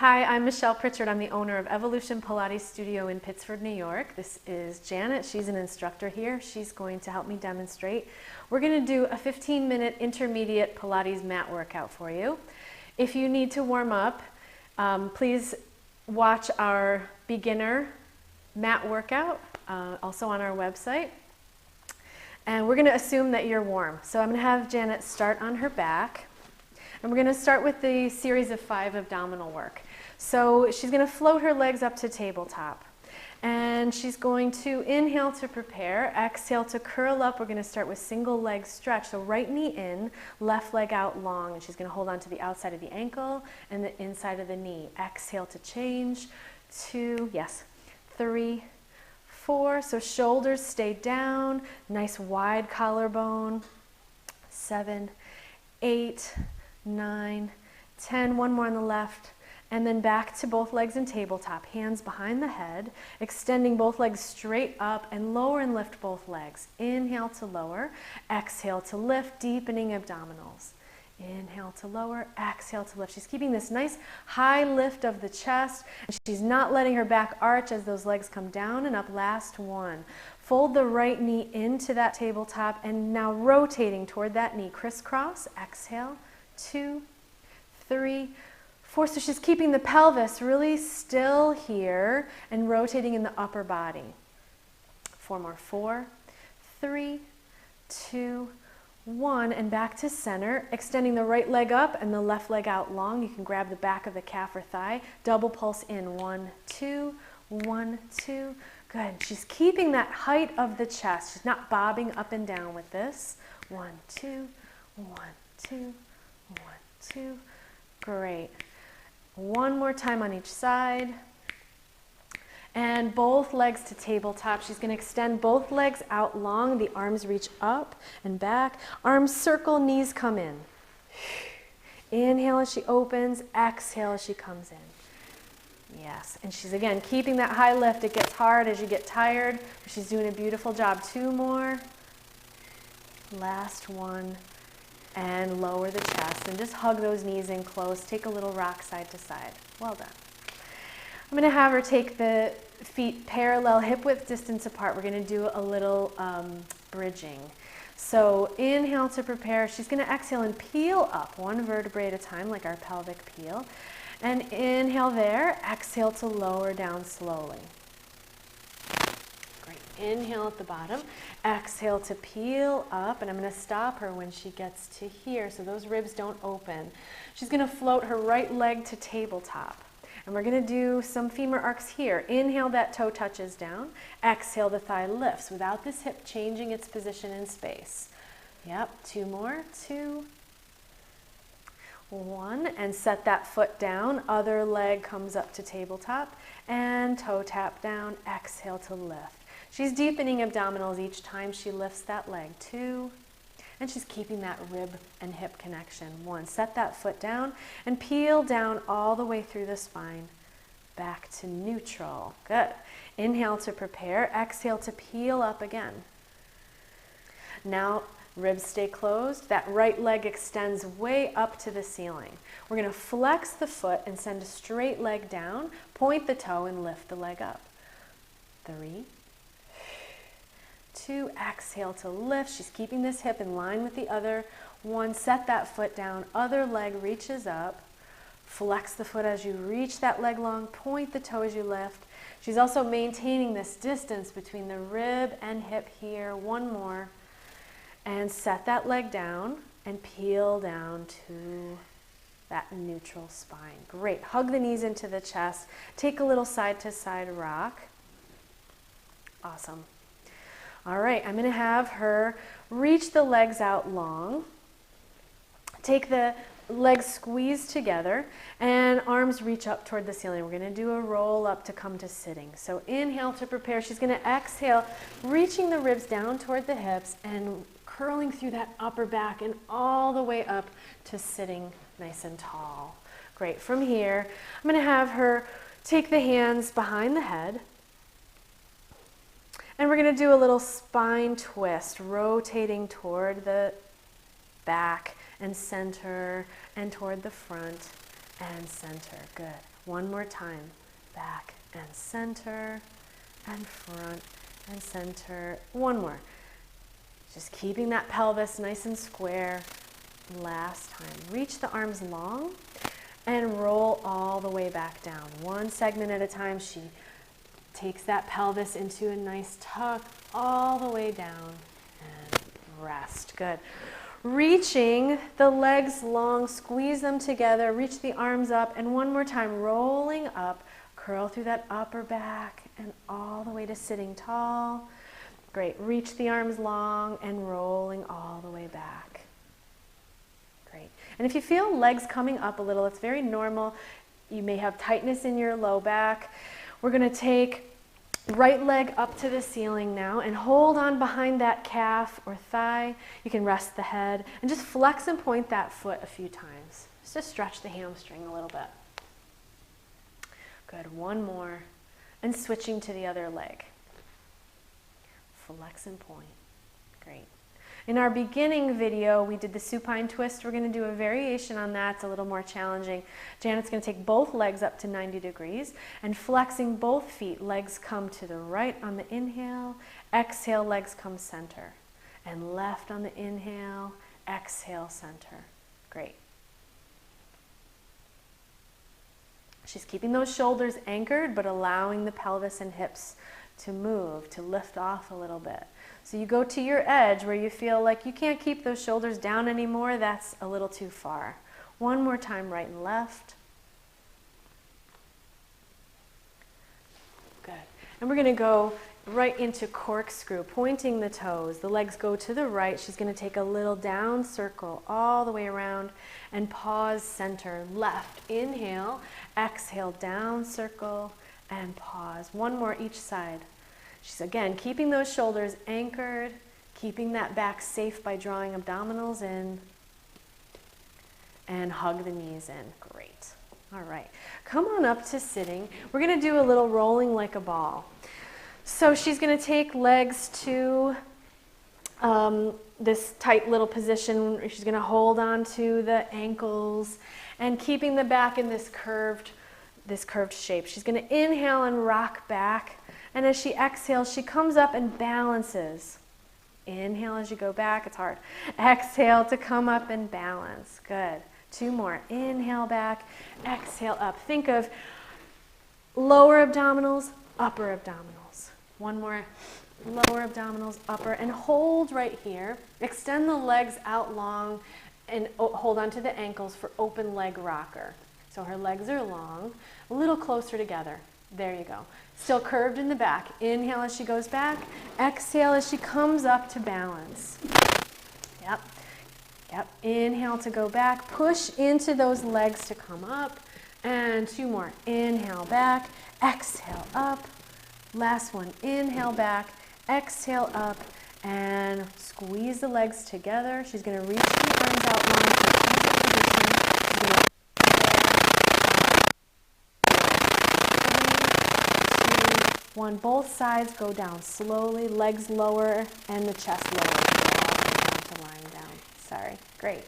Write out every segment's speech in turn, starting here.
Hi, I'm Michelle Pritchard. I'm the owner of Evolution Pilates Studio in Pittsford, New York. This is Janet. She's an instructor here. She's going to help me demonstrate. We're going to do a 15-minute intermediate Pilates mat workout for you. If you need to warm up, please watch our beginner mat workout, also on our website. And we're going to assume that you're warm. So I'm going to have Janet start on her back. And we're going to start with the series of 5 abdominal work. So she's going to float her legs up to tabletop. And she's going to inhale to prepare, exhale to curl up. We're going to start with single leg stretch. So right knee in, left leg out long. And she's going to hold on to the outside of the ankle and the inside of the knee. Exhale to change. 2, yes, 3, 4. So shoulders stay down. Nice wide collarbone. 7, 8, 9, 10, one more on the left, and then back to both legs in tabletop, hands behind the head, extending both legs straight up and lower and lift both legs. Inhale to lower, exhale to lift, deepening abdominals. Inhale to lower, exhale to lift. She's keeping this nice high lift of the chest, and she's not letting her back arch as those legs come down and up. Last one. Fold the right knee into that tabletop and now rotating toward that knee. Crisscross, exhale. 2, 3, 4. So she's keeping the pelvis really still here and rotating in the upper body. 4 more. 4, 3, 2, 1. And back to center. Extending the right leg up and the left leg out long. You can grab the back of the calf or thigh. Double pulse in. 1, 2, 1, 2. Good. She's keeping that height of the chest. She's not bobbing up and down with this. 1, 2, 1, 2. 1, 2, great. One more time on each side. And both legs to tabletop. She's going to extend both legs out long. The arms reach up and back. Arms circle, knees come in. Inhale as she opens, exhale as she comes in. Yes, and she's again keeping that high lift. It gets hard as you get tired. She's doing a beautiful job. 2 more. Last one. And lower the chest and just hug those knees in close. Take a little rock side to side. Well done. I'm going to have her take the feet parallel, hip width distance apart. We're going to do a little bridging. So inhale to prepare. She's going to exhale and peel up one vertebrae at a time, like our pelvic peel. And inhale there. Exhale to lower down slowly. Inhale at the bottom, exhale to peel up, and I'm going to stop her when she gets to here so those ribs don't open. She's going to float her right leg to tabletop, and we're going to do some femur arcs here. Inhale, that toe touches down. Exhale, the thigh lifts without this hip changing its position in space. Yep, 2 more. 2, 1, and set that foot down. Other leg comes up to tabletop, and toe tap down. Exhale to lift. She's deepening abdominals each time she lifts that leg. 2, and she's keeping that rib and hip connection. 1, set that foot down and peel down all the way through the spine. Back to neutral. Good. Inhale to prepare. Exhale to peel up again. Now, ribs stay closed. That right leg extends way up to the ceiling. We're going to flex the foot and send a straight leg down. Point the toe and lift the leg up. 3, 2, exhale to lift. She's keeping this hip in line with the other. 1, set that foot down. Other leg reaches up. Flex the foot as you reach that leg long. Point the toe as you lift. She's also maintaining this distance between the rib and hip here. 1 more. And set that leg down and peel down to that neutral spine. Great. Hug the knees into the chest. Take a little side to side rock. Awesome. All right, I'm going to have her reach the legs out long. Take the legs squeeze together and arms reach up toward the ceiling. We're going to do a roll up to come to sitting. So inhale to prepare. She's going to exhale, reaching the ribs down toward the hips and curling through that upper back and all the way up to sitting nice and tall. Great. From here, I'm going to have her take the hands behind the head. And we're going to do a little spine twist, rotating toward the back and center and toward the front. and center. Good. One more time. Back and center and front and center. One more. Just keeping that pelvis nice and square. Last time. Reach the arms long and roll all the way back down. One segment at a time. She takes that pelvis into a nice tuck all the way down and rest. Good. Reaching the legs long, squeeze them together, reach the arms up, and one more time, rolling up, curl through that upper back and all the way to sitting tall. Great. Reach the arms long and rolling all the way back. Great. And if you feel legs coming up a little, it's very normal. You may have tightness in your low back. We're going to take right leg up to the ceiling now and hold on behind that calf or thigh. You can rest the head and just flex and point that foot a few times. Just to stretch the hamstring a little bit. Good. One more. And switching to the other leg. Flex and point. Great. In our beginning video, we did the supine twist. We're going to do a variation on that. It's a little more challenging. Janet's going to take both legs up to 90 degrees and flexing both feet. Legs come to the right on the inhale. Exhale, legs come center. And left on the inhale. Exhale, center. Great. She's keeping those shoulders anchored, but allowing the pelvis and hips to move, to lift off a little bit. So you go to your edge where you feel like you can't keep those shoulders down anymore. That's a little too far. One more time, right and left. Good. And we're going to go right into corkscrew, pointing the toes. The legs go to the right. She's going to take a little down circle all the way around and pause center. Left. Inhale. Exhale. Down circle and pause. One more each side. She's again keeping those shoulders anchored, keeping that back safe by drawing abdominals in, and hug the knees in. Great. All right. Come on up to sitting. We're going to do a little rolling like a ball. So she's going to take legs to this tight little position. She's going to hold on to the ankles and keeping the back in this curved shape. She's going to inhale and rock back. And as she exhales, she comes up and balances. Inhale as you go back. It's hard. Exhale to come up and balance. Good. Two more. Inhale back. Exhale up. Think of lower abdominals, upper abdominals. One more. Lower abdominals, upper. And hold right here. Extend the legs out long and hold on to the ankles for open leg rocker. So her legs are long, a little closer together. There you go. Still curved in the back. Inhale as she goes back. Exhale as she comes up to balance. Yep. Yep. Inhale to go back. Push into those legs to come up. And two more. Inhale back. Exhale up. Last one. Inhale back. Exhale up. And squeeze the legs together. She's going to reach the arms out long. One, both sides go down slowly, legs lower and the chest lower. Lying down. Sorry. Great.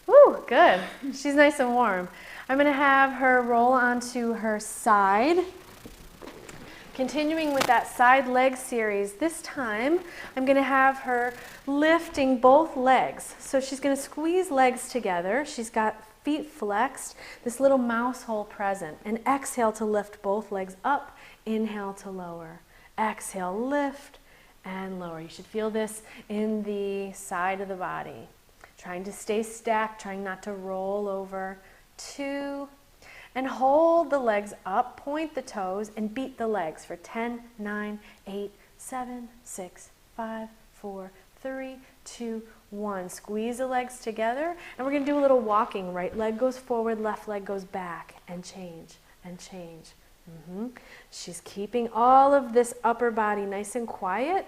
Woo, good. She's nice and warm. I'm going to have her roll onto her side. Continuing with that side leg series, this time I'm going to have her lifting both legs. So she's going to squeeze legs together. She's got feet flexed, this little mouse hole present, and exhale to lift both legs up. Inhale to lower. Exhale, lift and lower. You should feel this in the side of the body. Trying to stay stacked, trying not to roll over. 2, and hold the legs up, point the toes, and beat the legs for 10, 9, 8, 7, 6, 5, 4, 3, 2, 1. Squeeze the legs together, and we're going to do a little walking. Right leg goes forward, left leg goes back, and change, and change. She's keeping all of this upper body nice and quiet.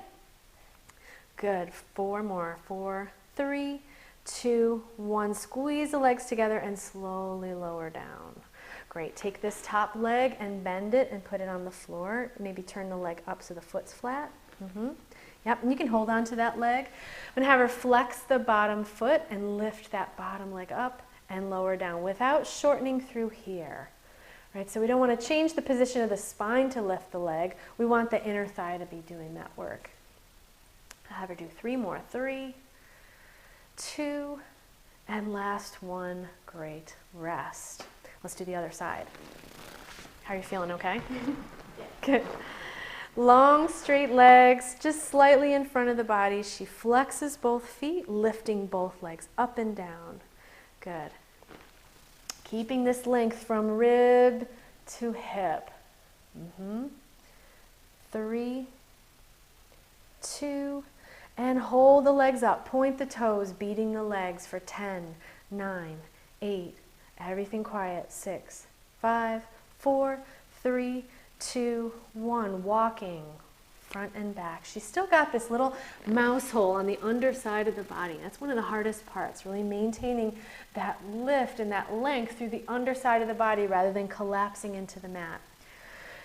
Good. 4 more. 4, 3, 2, 1. Squeeze the legs together and slowly lower down. Great. Take this top leg and bend it and put it on the floor. Maybe turn the leg up so the foot's flat. Yep, and you can hold on to that leg. I'm going to have her flex the bottom foot and lift that bottom leg up and lower down without shortening through here. Right, so we don't want to change the position of the spine to lift the leg. We want the inner thigh to be doing that work. I'll have her do 3 more. 3, 2, and last one. Great. Rest. Let's do the other side. How are you feeling? Okay? Good. Long, straight legs, just slightly in front of the body. She flexes both feet, lifting both legs up and down. Good. Keeping this length from rib to hip. 3, 2, and hold the legs up. Point the toes, beating the legs for 10, 9, 8. Everything quiet. 6, 5, 4, 3, 2, 1. Walking front and back. She's still got this little mouse hole on the underside of the body. That's one of the hardest parts, really maintaining that lift and that length through the underside of the body rather than collapsing into the mat.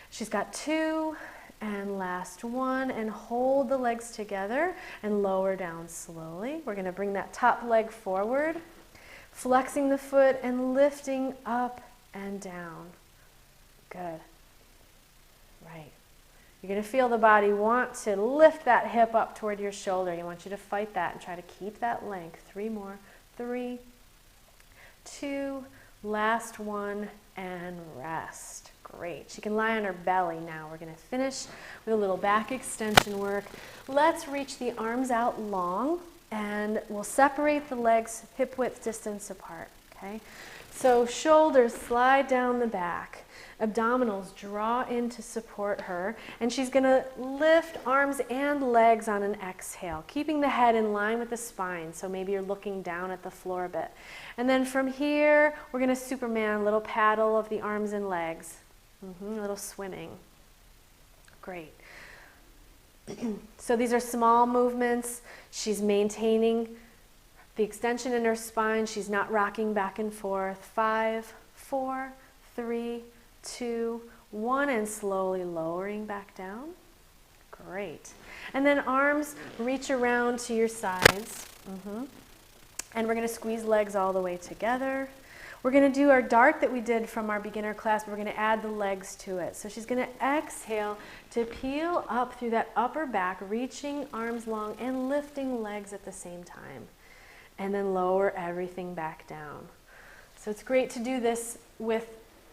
She's got 2, and last one, and hold the legs together and lower down slowly. We're going to bring that top leg forward, flexing the foot and lifting up and down. Good. Right. You're going to feel the body want to lift that hip up toward your shoulder. You want you to fight that and try to keep that length. 3 more. 3, 2, last one, and rest. Great. She can lie on her belly now. We're going to finish with a little back extension work. Let's reach the arms out long, and we'll separate the legs hip width distance apart. Okay? So shoulders slide down the back. Abdominals draw in to support her, and she's going to lift arms and legs on an exhale, keeping the head in line with the spine, so maybe you're looking down at the floor a bit. And then from here, we're going to Superman, little paddle of the arms and legs, a little swimming. Great. So these are small movements. She's maintaining the extension in her spine. She's not rocking back and forth. 5, 4, 3, 2, 1, and slowly lowering back down. Great. And then arms reach around to your sides. And we're going to squeeze legs all the way together. We're going to do our dart that we did from our beginner class, but we're going to add the legs to it. So she's going to exhale to peel up through that upper back, reaching arms long and lifting legs at the same time. And then lower everything back down. So it's great to do this with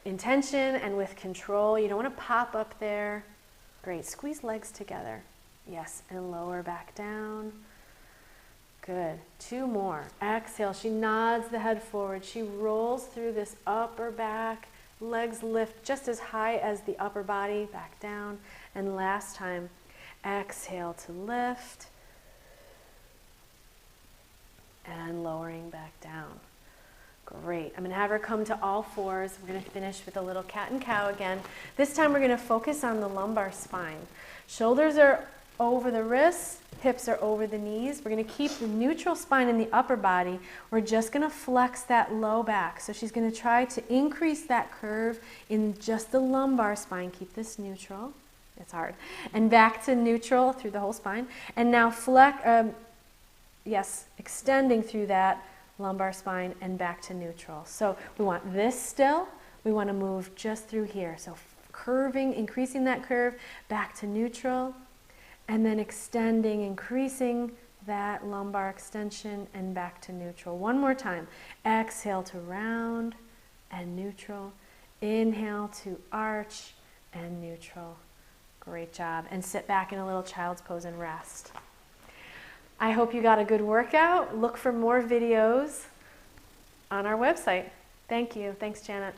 intention and with control. You don't want to pop up there. Great. Squeeze legs together. Yes, and lower back down. Good. 2 more. Exhale. She nods the head forward. She rolls through this upper back. Legs lift just as high as the upper body. Back down. And last time, exhale to lift. And lowering back down. Great. I'm going to have her come to all fours. We're going to finish with a little cat and cow again. This time we're going to focus on the lumbar spine. Shoulders are over the wrists, hips are over the knees. We're going to keep the neutral spine in the upper body. We're just going to flex that low back. So she's going to try to increase that curve in just the lumbar spine. Keep this neutral. It's hard. And back to neutral through the whole spine. And now extending through that lumbar spine and back to neutral. So we want this still. We want to move just through here. So curving, increasing that curve, back to neutral, and then extending, increasing that lumbar extension and back to neutral. One more time. Exhale to round and neutral. Inhale to arch and neutral. Great job. And sit back in a little child's pose and rest. I hope you got a good workout. Look for more videos on our website. Thank you. Thanks, Janet.